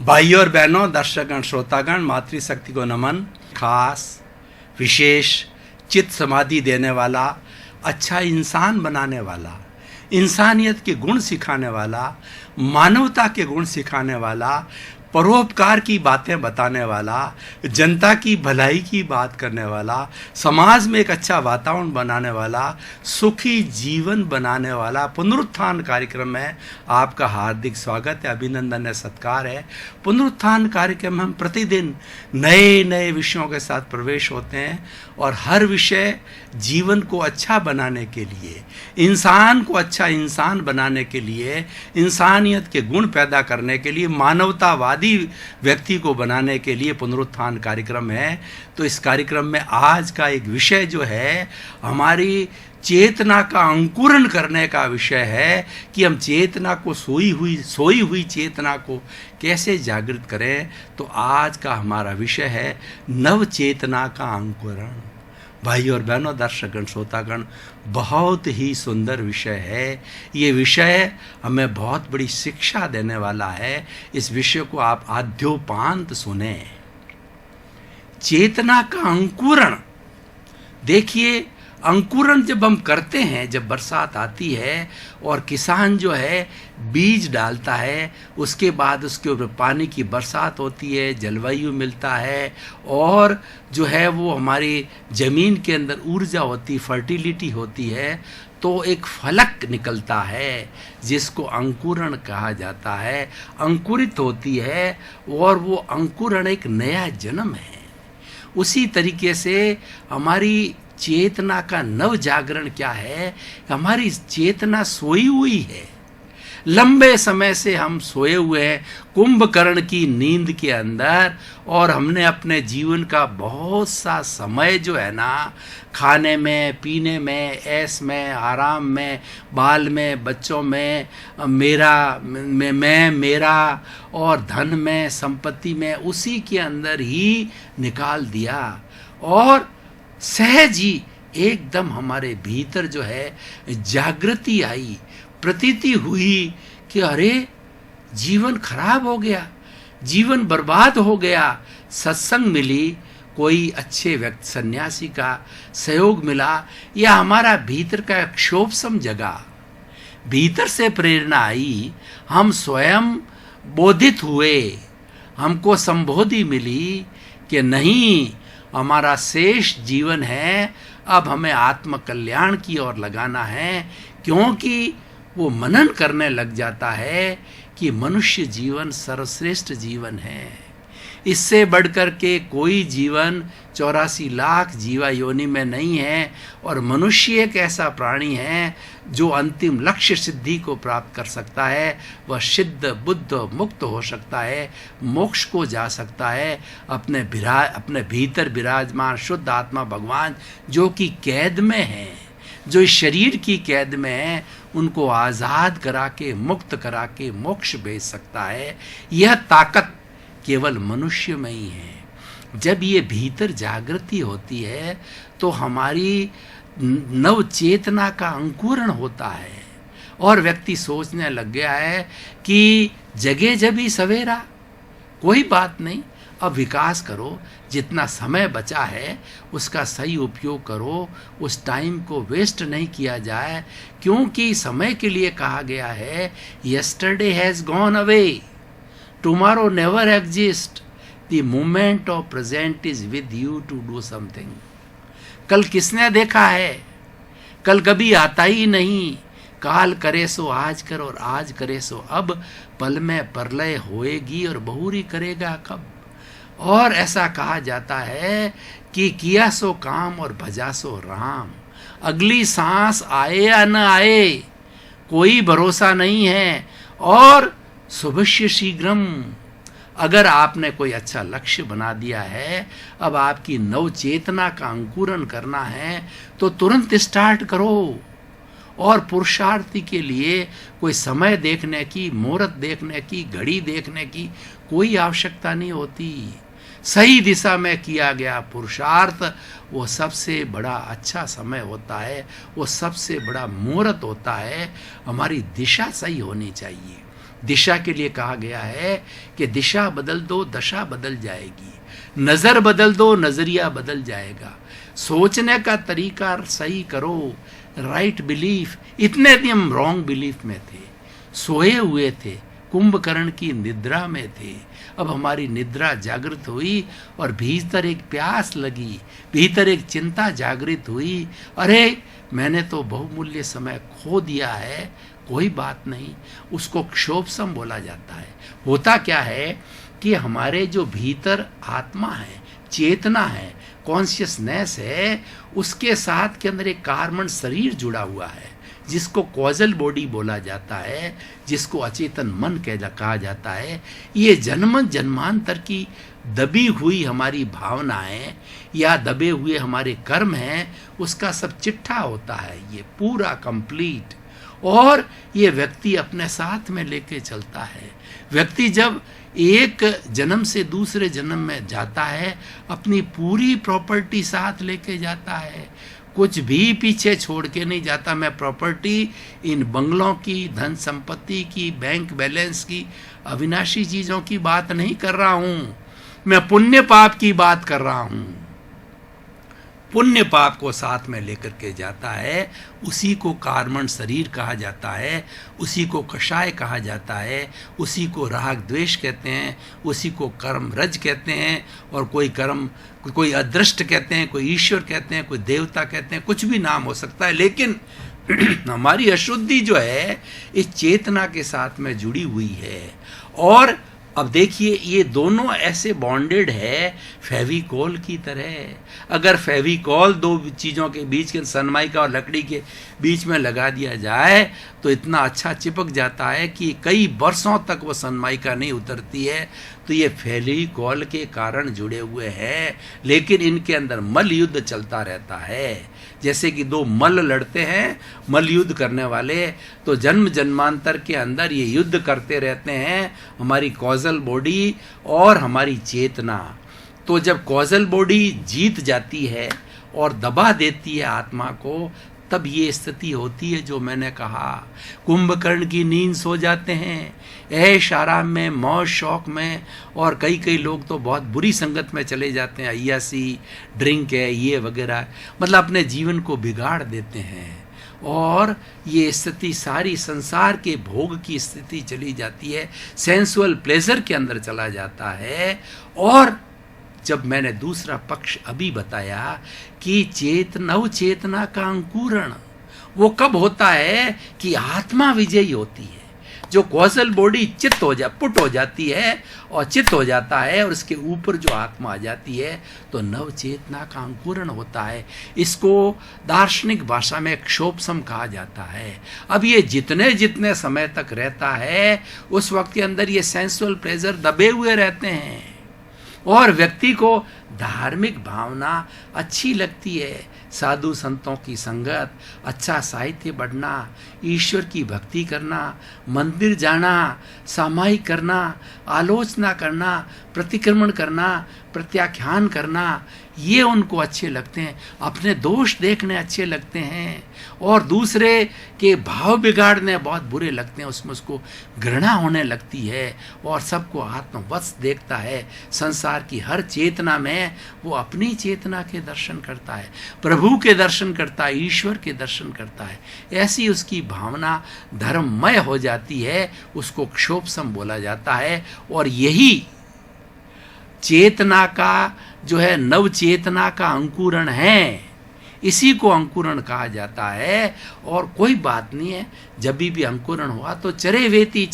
भाइयों और बहनों, दर्शकगण, श्रोतागण, मातृशक्ति को नमन। खास विशेष चित्त समाधि देने वाला, अच्छा इंसान बनाने वाला, इंसानियत के गुण सिखाने वाला, मानवता के गुण सिखाने वाला, परोपकार की बातें बताने वाला, जनता की भलाई की बात करने वाला, समाज में एक अच्छा वातावरण बनाने वाला, सुखी जीवन बनाने वाला पुनरुत्थान कार्यक्रम में आपका हार्दिक स्वागत है, अभिनंदन है, सत्कार है। पुनरुत्थान कार्यक्रम में हम प्रतिदिन नए नए विषयों के साथ प्रवेश होते हैं और हर विषय जीवन को अच्छा बनाने के लिए, इंसान को अच्छा इंसान बनाने के लिए, इंसानियत के गुण पैदा करने के लिए, मानवतावादी व्यक्ति को बनाने के लिए पुनरुत्थान कार्यक्रम है। तो इस कार्यक्रम में आज का एक विषय जो है, हमारी चेतना का अंकुरण करने का विषय है कि हम चेतना को सोई हुई चेतना को कैसे जागृत करें। तो आज का हमारा विषय है नव चेतना का अंकुरण। भाई और बहनों, दर्शकगण, श्रोतागण, बहुत ही सुंदर विषय है। ये विषय हमें बहुत बड़ी शिक्षा देने वाला है। इस विषय को आप आद्योपांत सुने। चेतना का अंकुरण। देखिए, अंकुरण जब हम करते हैं, जब बरसात आती है और किसान जो है बीज डालता है, उसके बाद उसके ऊपर पानी की बरसात होती है, जलवायु मिलता है और जो है वो हमारी ज़मीन के अंदर ऊर्जा होती, फर्टिलिटी होती है, तो एक फलक निकलता है जिसको अंकुरण कहा जाता है। अंकुरित होती है और वो अंकुरण एक नया जन्म है। उसी तरीके से हमारी चेतना का नव जागरण क्या है? हमारी चेतना सोई हुई है। लंबे समय से हम सोए हुए हैं कुंभकर्ण की नींद के अंदर, और हमने अपने जीवन का बहुत सा समय जो है ना, खाने में, पीने में, ऐश में, आराम में, बाल में, बच्चों में, मेरा और धन में, संपत्ति में, उसी के अंदर ही निकाल दिया। और सहज ही एकदम हमारे भीतर जो है जागृति आई, प्रतीति हुई कि अरे जीवन खराब हो गया, जीवन बर्बाद हो गया। सत्संग मिली, कोई अच्छे व्यक्ति सन्यासी का सहयोग मिला, या हमारा भीतर का क्षोभ सम जगा, भीतर से प्रेरणा आई, हम स्वयं बोधित हुए, हमको संबोधि मिली कि नहीं, हमारा शेष जीवन है, अब हमें आत्म कल्याण की ओर लगाना है। क्योंकि वो मनन करने लग जाता है कि मनुष्य जीवन सर्वश्रेष्ठ जीवन है। इससे बढ़कर के कोई जीवन 84 लाख जीवा योनि में नहीं है। और मनुष्य एक ऐसा प्राणी है जो अंतिम लक्ष्य सिद्धि को प्राप्त कर सकता है। वह सिद्ध बुद्ध मुक्त हो सकता है, मोक्ष को जा सकता है। अपने भीतर विराजमान शुद्ध आत्मा भगवान जो कि कैद में है, जो इस शरीर की कैद में है, उनको आज़ाद करा के, मुक्त करा के मोक्ष भेज सकता है। यह ताकत केवल मनुष्य में ही है। जब ये भीतर जागृति होती है तो हमारी नव चेतना का अंकुरण होता है और व्यक्ति सोचने लग गया है कि जगे जभी सवेरा, कोई बात नहीं, अब विकास करो, जितना समय बचा है उसका सही उपयोग करो, उस टाइम को वेस्ट नहीं किया जाए। क्योंकि समय के लिए कहा गया है, yesterday has gone away, tomorrow never exist, the moment of present is with you to do something. कल किसने देखा है? कल कभी आता ही नहीं। काल करे सो आज कर और आज करे सो अब, पल में प्रलय होएगी और बहुरी करेगा कब। और ऐसा कहा जाता है कि किया सो काम और भजा सो राम। अगली सांस आए या न आए कोई भरोसा नहीं है। और शुभस्य शीघ्रम, अगर आपने कोई अच्छा लक्ष्य बना दिया है, अब आपकी नव चेतना का अंकुरण करना है, तो तुरंत स्टार्ट करो। और पुरुषार्थी के लिए कोई समय देखने की, मुहूर्त देखने की, घड़ी देखने की कोई आवश्यकता नहीं होती। सही दिशा में किया गया पुरुषार्थ वो सबसे बड़ा अच्छा समय होता है, वो सबसे बड़ा मुहूर्त होता है। हमारी दिशा सही होनी चाहिए। दिशा के लिए कहा गया है कि दिशा बदल दो, दशा बदल जाएगी। नज़र बदल दो, नज़रिया बदल जाएगा। सोचने का तरीका सही करो, राइट बिलीफ। इतने दिन हम रॉन्ग बिलीफ में थे, सोए हुए थे, कुंभकर्ण की निद्रा में थे। अब हमारी निद्रा जागृत हुई और भीतर एक प्यास लगी, भीतर एक चिंता जागृत हुई। अरे मैंने तो बहुमूल्य समय खो दिया है। कोई बात नहीं, उसको क्षोभसम बोला जाता है। होता क्या है कि हमारे जो भीतर आत्मा है, चेतना है, कॉन्शियसनेस है, उसके साथ के अंदर एक कार्बन शरीर जुड़ा हुआ है जिसको कॉजल बॉडी बोला जाता है, जिसको अचेतन मन कहा जाता है। ये जन्म जन्मांतर की दबी हुई हमारी भावनाएं या दबे हुए हमारे कर्म हैं, उसका सब चिट्ठा होता है ये पूरा कंप्लीट। और ये व्यक्ति अपने साथ में लेके चलता है। व्यक्ति जब एक जन्म से दूसरे जन्म में जाता है, अपनी पूरी प्रॉपर्टी साथ लेके जाता है, कुछ भी पीछे छोड़ के नहीं जाता। मैं प्रॉपर्टी इन बंगलों की, धन संपत्ति की, बैंक बैलेंस की, अविनाशी चीज़ों की बात नहीं कर रहा हूँ, मैं पुण्य पाप की बात कर रहा हूँ। पुण्य पाप को साथ में लेकर के जाता है, उसी को कार्मण शरीर कहा जाता है, उसी को कषाय कहा जाता है, उसी को राग द्वेष कहते हैं, उसी को कर्म रज कहते हैं। और कोई अदृष्ट कहते हैं, कोई ईश्वर कहते हैं, कोई देवता कहते हैं, कुछ भी नाम हो सकता है। लेकिन हमारी अशुद्धि जो है इस चेतना के साथ में जुड़ी हुई है। और अब देखिए ये दोनों ऐसे बॉन्डेड है फेविकोल की तरह। अगर फेविकोल दो चीज़ों के बीच के, सनमाइका और लकड़ी के बीच में लगा दिया जाए तो इतना अच्छा चिपक जाता है कि कई वर्षों तक वो सनमाइका नहीं उतरती है। तो ये फेविकोल के कारण जुड़े हुए हैं, लेकिन इनके अंदर मल युद्ध चलता रहता है। जैसे कि दो मल लड़ते हैं, मल युद्ध करने वाले, तो जन्म जन्मांतर के अंदर ये युद्ध करते रहते हैं, हमारी कॉजल बॉडी और हमारी चेतना। तो जब कॉजल बॉडी जीत जाती है और दबा देती है आत्मा को, तब ये स्थिति होती है जो मैंने कहा। कुंभकर्ण की नींद सो जाते हैं, ऐश आराम में, मौज शौक में, और कई लोग तो बहुत बुरी संगत में चले जाते हैं, अय्यासी, ड्रिंक है, ये वगैरह, मतलब अपने जीवन को बिगाड़ देते हैं। और ये स्थिति सारी संसार के भोग की स्थिति चली जाती है, सेंसुअल प्लेजर के अंदर चला जाता है। और जब मैंने दूसरा पक्ष अभी बताया कि नव चेतना का अंकुरण वो कब होता है कि आत्मा विजयी होती है। जो कॉजल बॉडी पुट हो जाती है और चित्त हो जाता है, और इसके ऊपर जो आत्मा आ जाती है, तो नव चेतना का अंकुरण होता है। इसको दार्शनिक भाषा में क्षोभसम कहा जाता है। अब ये जितने जितने समय तक रहता है, उस वक्त के अंदर ये सेंसुअल प्लेजर दबे हुए रहते हैं और व्यक्ति को धार्मिक भावना अच्छी लगती है। साधु संतों की संगत, अच्छा साहित्य पढ़ना, ईश्वर की भक्ति करना, मंदिर जाना, सामायिक करना, आलोचना करना, प्रतिक्रमण करना, प्रत्याख्यान करना, ये उनको अच्छे लगते हैं। अपने दोष देखने अच्छे लगते हैं और दूसरे के भाव बिगाड़ने बहुत बुरे लगते हैं। उसमें उसको घृणा होने लगती है और सबको आत्मवश देखता है। संसार की हर चेतना में वो अपनी चेतना के दर्शन करता है, प्रभु के दर्शन करता है, ईश्वर के दर्शन करता है। ऐसी उसकी भावना धर्ममय हो जाती है, उसको क्षोभसम बोला जाता है। और यही चेतना का जो है, नव चेतना का अंकुरण है, इसी को अंकुरण कहा जाता है। और कोई बात नहीं है, जब भी अंकुरण हुआ तो चरे वेती,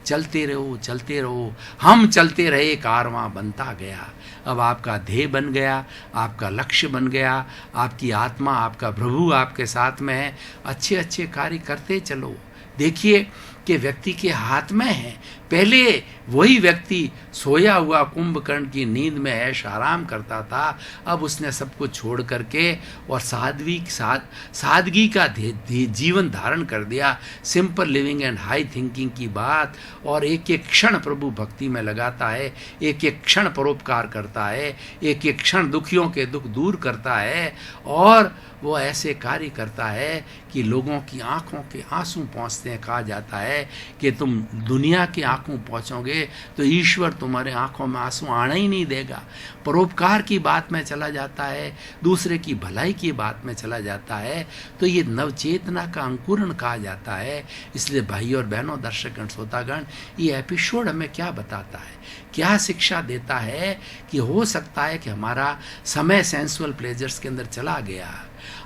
चलते रहो। हम चलते रहे, कारवां बनता गया। अब आपका ध्येय बन गया, आपका लक्ष्य बन गया, आपकी आत्मा, आपका प्रभु आपके साथ में है। अच्छे अच्छे कार्य करते चलो। देखिए कि व्यक्ति के हाथ में है। पहले वही व्यक्ति सोया हुआ कुंभकर्ण की नींद में ऐश आराम करता था, अब उसने सब कुछ छोड़ करके और सादगी का जीवन धारण कर दिया। Simple living and high thinking की बात। और एक एक क्षण प्रभु भक्ति में लगाता है, एक एक क्षण परोपकार करता है, एक एक क्षण दुखियों के दुख दूर करता है। और वो ऐसे कार्य करता है कि लोगों की आंखों के आंसू पहुंचते हैं। कहा जाता है कि तुम दुनिया की आंखों पहुंचोगे तो ईश्वर तुम्हारे आंखों में आंसू आना ही नहीं देगा। परोपकार की बात में चला जाता है, दूसरे की भलाई की बात में चला जाता है, तो ये नवचेतना का अंकुरण कहा जाता है। इसलिए भाई और बहनों, दर्शकगण, श्रोतागण, ये एपिसोड हमें क्या बताता है, क्या शिक्षा देता है कि हो सकता है कि हमारा समय सेंसुअल प्लेजर्स के अंदर चला गया,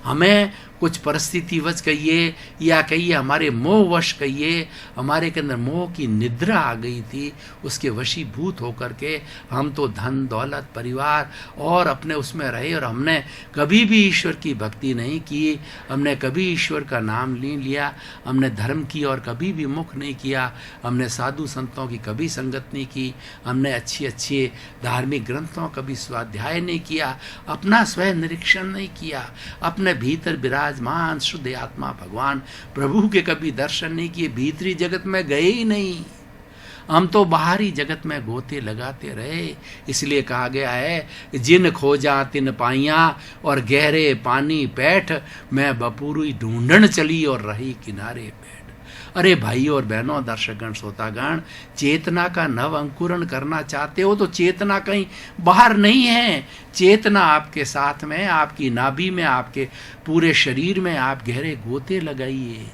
हमें कुछ परिस्थितिवश कहिए या कहिए हमारे मोहवश कहिए, हमारे के अंदर मोह की निद्रा आ गई थी, उसके वशीभूत होकर के हम तो धन दौलत परिवार और अपने उसमें रहे और हमने कभी भी ईश्वर की भक्ति नहीं की, हमने कभी ईश्वर का नाम नहीं लिया, हमने धर्म की और कभी भी मुख नहीं किया, हमने साधु संतों की कभी संगत नहीं की, हमने अच्छी अच्छी धार्मिक ग्रंथों का कभी स्वाध्याय नहीं किया, अपना स्वयं निरीक्षण नहीं किया, अपने भीतर विराजमान शुद्ध आत्मा भगवान प्रभु के कभी दर्शन नहीं किए, भीतरी जगत में गए ही नहीं, हम तो बाहरी जगत में गोते लगाते रहे। इसलिए कहा गया है, जिन खोजा तिन पाइया और गहरे पानी बैठ, मैं बपूरी ढूंढन चली और रही किनारे बैठ। अरे भाई और बहनों, दर्शकगण, श्रोतागण, चेतना का नव अंकुरण करना चाहते हो तो चेतना कहीं बाहर नहीं है, चेतना आपके साथ में, आपकी नाभि में, आपके पूरे शरीर में। आप गहरे गोते लगाइए,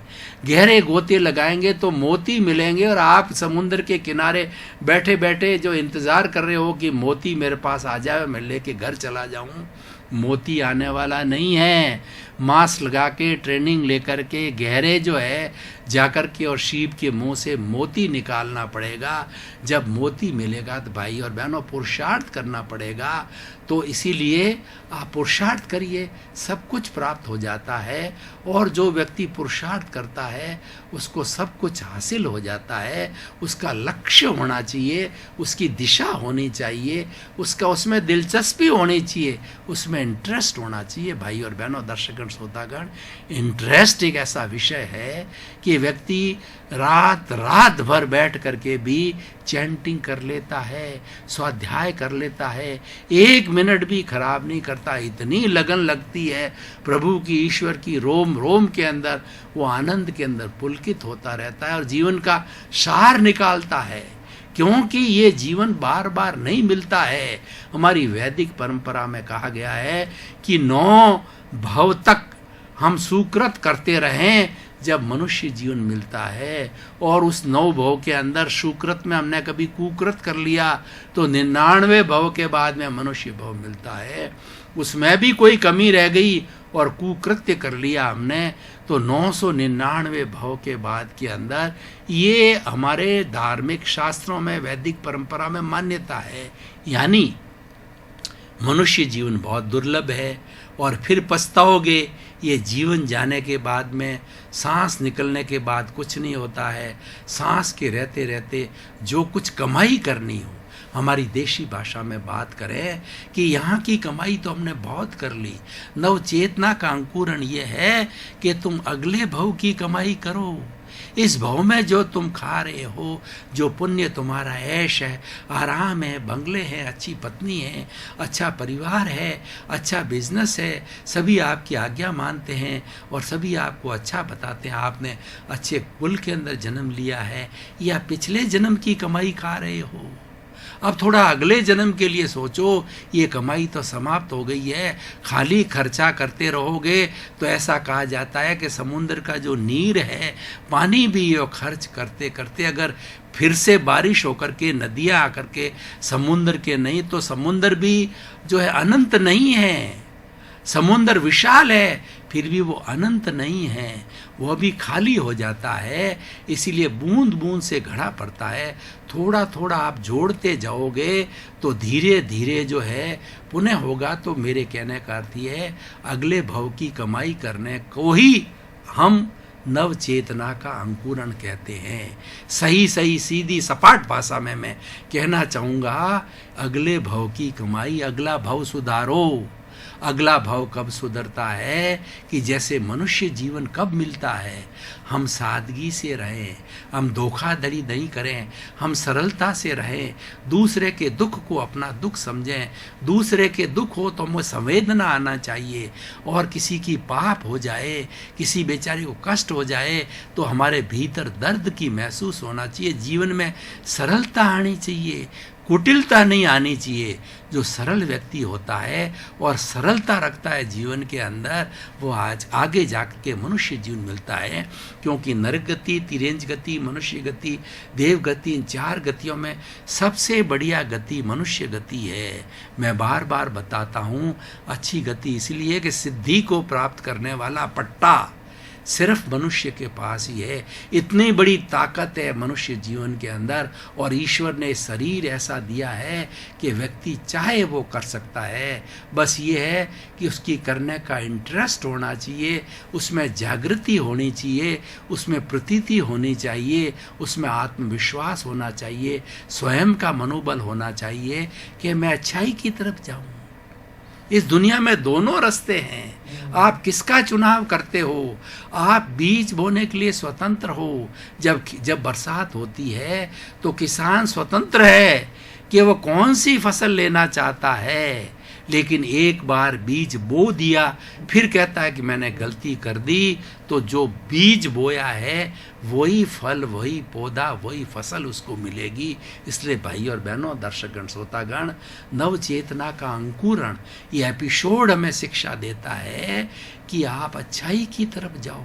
गहरे गोते लगाएंगे तो मोती मिलेंगे। और आप समुद्र के किनारे बैठे बैठे जो इंतज़ार कर रहे हो कि मोती मेरे पास आ जाए, मैं लेके घर चला जाऊं, मोती आने वाला नहीं है। मास्क लगा के, ट्रेनिंग लेकर के गहरे जो है जाकर के और शीप के मुंह से मोती निकालना पड़ेगा। जब मोती मिलेगा तो भाई और बहनों पुरुषार्थ करना पड़ेगा। तो इसीलिए आप पुरुषार्थ करिए, सब कुछ प्राप्त हो जाता है। और जो व्यक्ति पुरुषार्थ करता है उसको सब कुछ हासिल हो जाता है। उसका लक्ष्य होना चाहिए, उसकी दिशा होनी चाहिए, उसका उसमें दिलचस्पी होनी चाहिए, उसमें इंटरेस्ट होना चाहिए। भाई और बहनों, दर्शकगण, श्रोतागण, इंटरेस्ट एक ऐसा विषय है कि व्यक्ति रात रात भर बैठ करके भी चैंटिंग कर लेता है, स्वाध्याय कर लेता है, एक मिनट भी खराब नहीं करता। इतनी लगन लगती है प्रभु की, ईश्वर की, रोम रोम के अंदर वो आनंद के अंदर पुलकित होता रहता है और जीवन का सार निकालता है। क्योंकि ये जीवन बार बार नहीं मिलता है। हमारी वैदिक परंपरा में कहा गया है कि 9 भव तक हम सुकृत करते रहें जब मनुष्य जीवन मिलता है। और उस 9 भव के अंदर सुकृत में हमने कभी कुकृत कर लिया तो 99 भव के बाद में मनुष्य भव मिलता है। उसमें भी कोई कमी रह गई और कुकृत्य कर लिया हमने तो 999 भव के बाद के अंदर, ये हमारे धार्मिक शास्त्रों में, वैदिक परंपरा में मान्यता है। यानी मनुष्य जीवन बहुत दुर्लभ है और फिर पछताओगे। ये जीवन जाने के बाद में, सांस निकलने के बाद कुछ नहीं होता है। सांस के रहते रहते जो कुछ कमाई करनी हो, हमारी देशी भाषा में बात करें कि यहाँ की कमाई तो हमने बहुत कर ली। नवचेतना का अंकुरण ये है कि तुम अगले भव की कमाई करो। इस भव में जो तुम खा रहे हो, जो पुण्य तुम्हारा ऐश है, आराम है, बंगले हैं, अच्छी पत्नी है, अच्छा परिवार है, अच्छा बिजनेस है, सभी आपकी आज्ञा मानते हैं और सभी आपको अच्छा बताते हैं, आपने अच्छे कुल के अंदर जन्म लिया है, या पिछले जन्म की कमाई खा रहे हो। अब थोड़ा अगले जन्म के लिए सोचो। ये कमाई तो समाप्त हो गई है, खाली खर्चा करते रहोगे तो ऐसा कहा जाता है कि समुद्र का जो नीर है, पानी भी ये खर्च करते करते अगर फिर से बारिश होकर के नदियाँ आकर के समुद्र के, नहीं तो समुद्र भी जो है अनंत नहीं है। समुद्र विशाल है फिर भी वो अनंत नहीं है, वो भी खाली हो जाता है। इसीलिए बूंद बूंद से घड़ा पड़ता है। थोड़ा थोड़ा आप जोड़ते जाओगे तो धीरे धीरे जो है पुण्य होगा। तो मेरे कहने का अर्थ ये है, अगले भव की कमाई करने को ही हम नव चेतना का अंकुरण कहते हैं। सही सही सीधी सपाट भाषा में मैं कहना चाहूँगा, अगले भव की कमाई, अगला भव सुधारो। अगला भाव कब सुधरता है कि जैसे मनुष्य जीवन कब मिलता है, हम सादगी से रहें, हम धोखाधड़ी नहीं करें, हम सरलता से रहें, दूसरे के दुख को अपना दुख समझें, दूसरे के दुख हो तो हमें संवेदना आना चाहिए, और किसी की पाप हो जाए, किसी बेचारे को कष्ट हो जाए तो हमारे भीतर दर्द की महसूस होना चाहिए। जीवन में सरलता आनी चाहिए, कुटिलता नहीं आनी चाहिए। जो सरल व्यक्ति होता है और सरलता रखता है जीवन के अंदर, वो आज आगे जाकर के मनुष्य जीवन मिलता है। क्योंकि नरक गति, तिर्यंच गति, मनुष्य गति, देव गति, इन 4 गतियों में सबसे बढ़िया गति मनुष्य गति है। मैं बार बार बताता हूँ, अच्छी गति इसलिए कि सिद्धि को प्राप्त करने वाला पट्टा सिर्फ मनुष्य के पास ही है। इतनी बड़ी ताकत है मनुष्य जीवन के अंदर, और ईश्वर ने शरीर ऐसा दिया है कि व्यक्ति चाहे वो कर सकता है। बस ये है कि उसकी करने का इंटरेस्ट होना चाहिए, उसमें जागृति होनी चाहिए, उसमें प्रतीति होनी चाहिए, उसमें आत्मविश्वास होना चाहिए, स्वयं का मनोबल होना चाहिए कि मैं अच्छाई की तरफ जाऊं। इस दुनिया में दोनों रास्ते हैं, आप किसका चुनाव करते हो? आप बीज बोने के लिए स्वतंत्र हो। जब बरसात होती है तो किसान स्वतंत्र है कि वो कौन सी फसल लेना चाहता है, लेकिन एक बार बीज बो दिया फिर कहता है कि मैंने गलती कर दी, तो जो बीज बोया है वही फल, वही पौधा, वही फसल उसको मिलेगी। इसलिए भाई और बहनों, दर्शकगण, श्रोतागण, नव चेतना का अंकुरण ये एपिसोड हमें शिक्षा देता है कि आप अच्छाई की तरफ जाओ।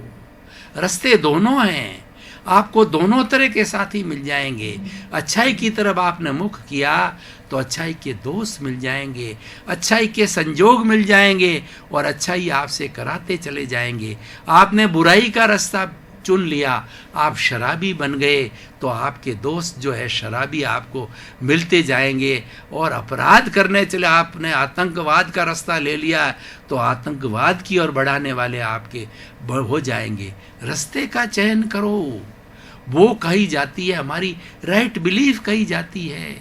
रास्ते दोनों हैं, आपको दोनों तरह के साथी मिल जाएंगे। अच्छाई की तरफ आपने मुख किया तो अच्छाई के दोस्त मिल जाएंगे, अच्छाई के संजोग मिल जाएंगे, और अच्छाई आपसे कराते चले जाएंगे। आपने बुराई का रास्ता चुन लिया, आप शराबी बन गए, तो आपके दोस्त जो है शराबी आपको मिलते जाएंगे। और अपराध करने चले, आपने आतंकवाद का रास्ता ले लिया, तो आतंकवाद की ओर बढ़ाने वाले आपके हो जाएंगे। रास्ते का चयन करो। वो कही जाती है, हमारी राइट बिलीफ कही जाती है।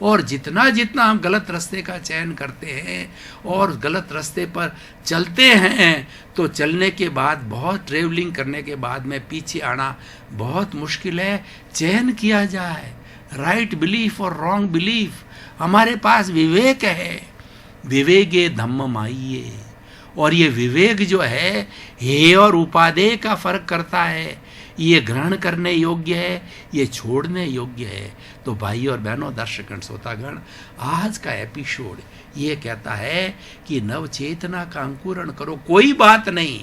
और जितना जितना हम गलत रास्ते का चयन करते हैं और गलत रास्ते पर चलते हैं, तो चलने के बाद, बहुत ट्रेवलिंग करने के बाद में पीछे आना बहुत मुश्किल है। चयन किया जाए राइट बिलीफ और रॉन्ग बिलीफ। हमारे पास विवेक है, विवेके धम्ममाइये, और ये विवेक जो है हे और उपादेय का फर्क करता है। ये ग्रहण करने योग्य है, ये छोड़ने योग्य है। तो भाई और बहनों, दर्शकगण, श्रोतागण, आज का एपिसोड ये कहता है कि नव चेतना का अंकुरण करो। कोई बात नहीं,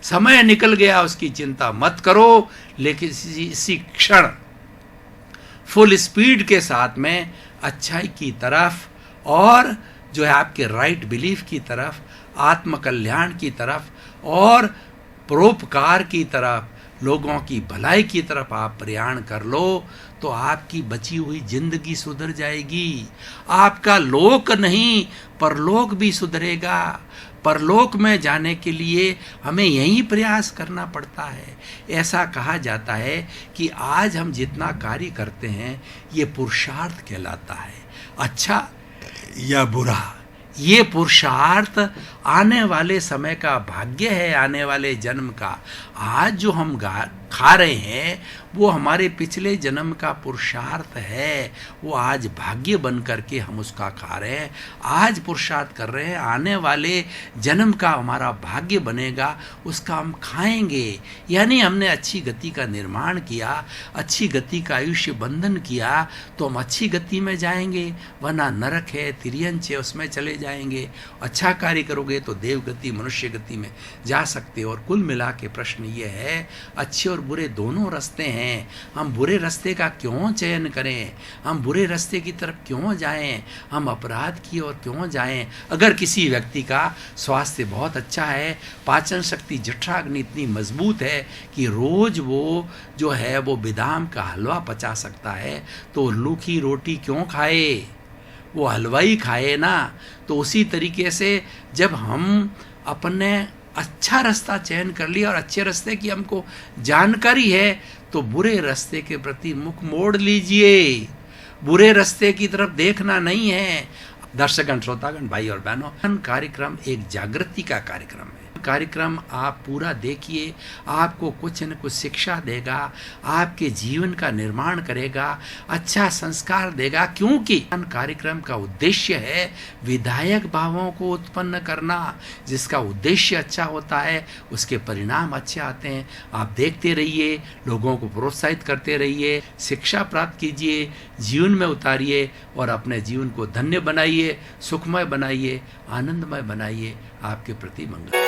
समय निकल गया उसकी चिंता मत करो, लेकिन इसी क्षण फुल स्पीड के साथ में अच्छाई की तरफ, और जो है आपके राइट बिलीफ की तरफ, आत्मकल्याण की तरफ और परोपकार की तरफ, लोगों की भलाई की तरफ आप प्रयाण कर लो, तो आपकी बची हुई जिंदगी सुधर जाएगी। आपका लोक नहीं, परलोक भी सुधरेगा। परलोक में जाने के लिए हमें यही प्रयास करना पड़ता है। ऐसा कहा जाता है कि आज हम जितना कार्य करते हैं ये पुरुषार्थ कहलाता है। अच्छा या बुरा, ये पुरुषार्थ आने वाले समय का भाग्य है, आने वाले जन्म का। आज जो हम खा रहे हैं वो हमारे पिछले जन्म का पुरुषार्थ है, वो आज भाग्य बन करके हम उसका खा रहे हैं। आज पुरुषार्थ कर रहे हैं, आने वाले जन्म का हमारा भाग्य बनेगा, उसका हम खाएंगे। यानी हमने अच्छी गति का निर्माण किया, अच्छी गति का आयुष्य बंधन किया, तो हम अच्छी गति में जाएंगे, वरना नरक है, तिर्यंच है, उसमें चले जाएंगे। अच्छा कार्य करोगे तो देव गति, मनुष्य गति में जा सकते हो। और कुल मिला के प्रश्न ये है, अच्छे और बुरे दोनों रास्ते हैं। हम बुरे रास्ते का क्यों चयन करें? हम बुरे रास्ते की तरफ क्यों जाएं? हम अपराध की ओर क्यों जाएं? अगर किसी व्यक्ति का स्वास्थ्य बहुत अच्छा है, पाचन शक्ति, जठराग्नि इतनी मजबूत है कि रोज वो जो है वो बादाम का हलवा पचा सकता है, तो लूखी रोटी क्यों खाए? वो हलवाई खाए ना। तो उसी तरीके से जब हम अपने अच्छा रास्ता चयन कर लिया और अच्छे रास्ते की हमको जानकारी है, तो बुरे रास्ते के प्रति मुख मोड़ लीजिए। बुरे रास्ते की तरफ देखना नहीं है। दर्शकगण, श्रोतागण, भाई और बहनों, कार्यक्रम एक जागृति का कार्यक्रम है। कार्यक्रम आप पूरा देखिए, आपको कुछ न कुछ शिक्षा देगा, आपके जीवन का निर्माण करेगा, अच्छा संस्कार देगा, क्योंकि कार्यक्रम का उद्देश्य है विधायक भावों को उत्पन्न करना। जिसका उद्देश्य अच्छा होता है उसके परिणाम अच्छे आते हैं। आप देखते रहिए, लोगों को प्रोत्साहित करते रहिए, शिक्षा प्राप्त कीजिए, जीवन में उतारिए और अपने जीवन को धन्य बनाइए, सुखमय बनाइए, आनंदमय बनाइए। आपके प्रति मंगल।